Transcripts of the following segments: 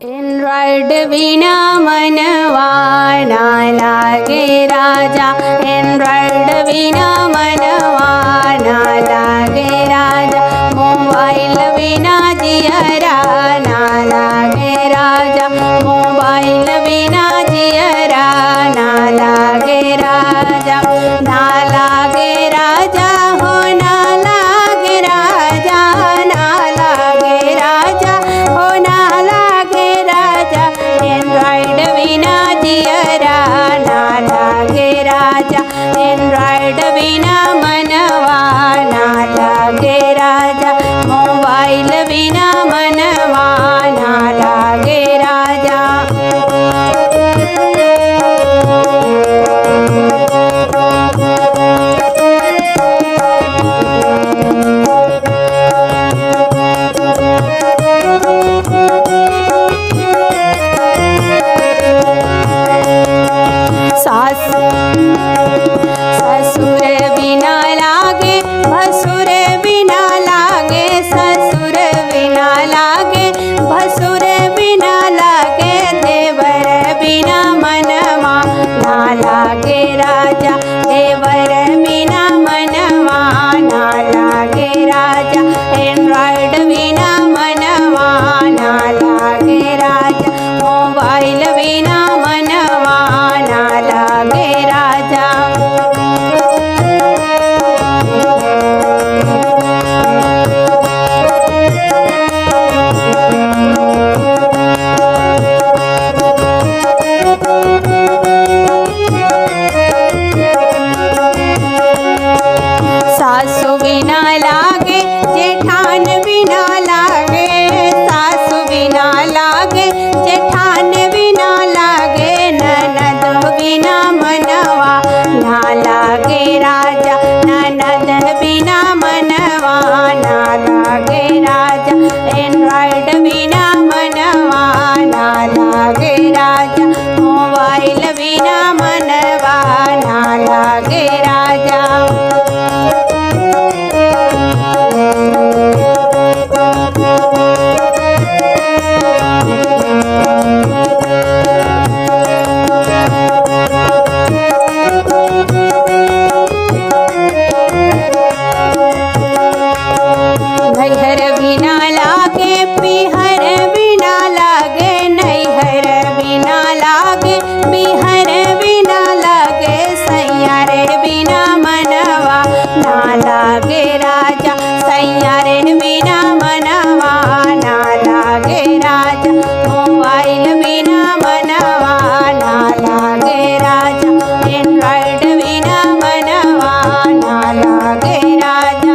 Android विना मनवा ना लागे राजा, एंड्रॉइड विना मनवा ना लागे राजा, मोबाइल बिना जियरा ना लागे राजा, मोबाइल बिना जियरा ना लागे राजा, ना लागे राजा हो ना लागे राजा, ना लागे राजा हो ना लागे राजा, एंड्रॉइड बिना जियरा ना लागे राजा, एंड्रॉइड बिना मनवा ना लागे राजा, मोबाइल बिना मनवा ना लागे राजा। ससुर बिना लागे भसुर बिना लागे, ससुर बिना लागे भसुर बिना लागे, देवर बिना मनवा ना लागे राजा, देवर बिना मनवा ना लागे राजा, एंड्रॉइड बिना मनवा ना लागे राजा, मोबाइल बिना मनवा ना लागे राजा। सासु बिना लागे जेठान बिना लागे, सासु बिना लागे जेठान बिना लागे, ननद बिना मनवा ना लागे राजा, ननद बिना मनवा ना लागे राजा, एंड्रॉइड बिना मनवा ना लागे राजा, मोबाइल बिना मनवा ना लागे राजा। नैहर बिना लागे पिहर बिना लागे, नैहर बिना लागे पिहर बिना लागे, सैयारे बिना मनवा ना लागे राजा, सैयारे बिना मनवा ना लागे राजा, मोबाइल बिना मनवा ना लागे राजा, एंड्रॉइड बिना मनवा ना लागे राजा।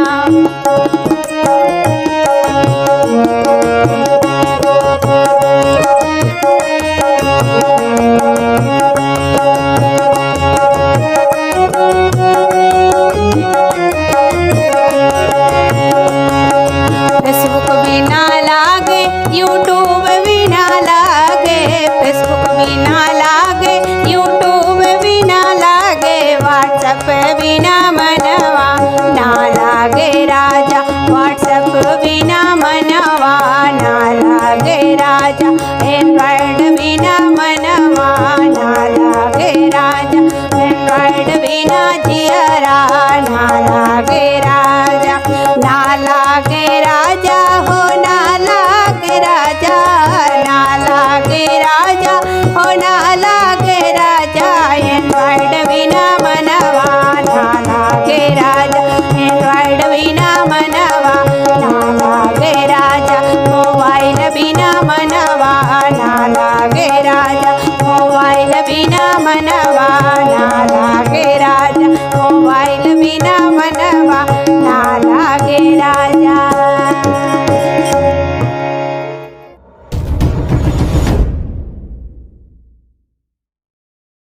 फेसबुक बिना लागे यूट्यूब बिना लागे, फेसबुक बिना लागे यूट्यूब बिना लागे, व्हाट्सएप बिना मनवा ना लागे राजा, व्हाट्सएप बिना मनवा ना लागे राजा, एंड्रॉइड बिना मनवा ना लागे राजा, एंड्रॉइड बिना जियरा ना लागे राजा, ना लागे राजा हो ना लागे राजा, ना लागे राजा हो ना लागे राजा, एंड्रॉइड बिना मनवा ना लागे राजा, एंड्रॉइड बिना मनवा ना लागे राजा, मोबाइल बिना मनवा ना लागे राजा, मोबाइल बिना मनवा ना लागे राजा, मोबाइल बिना मन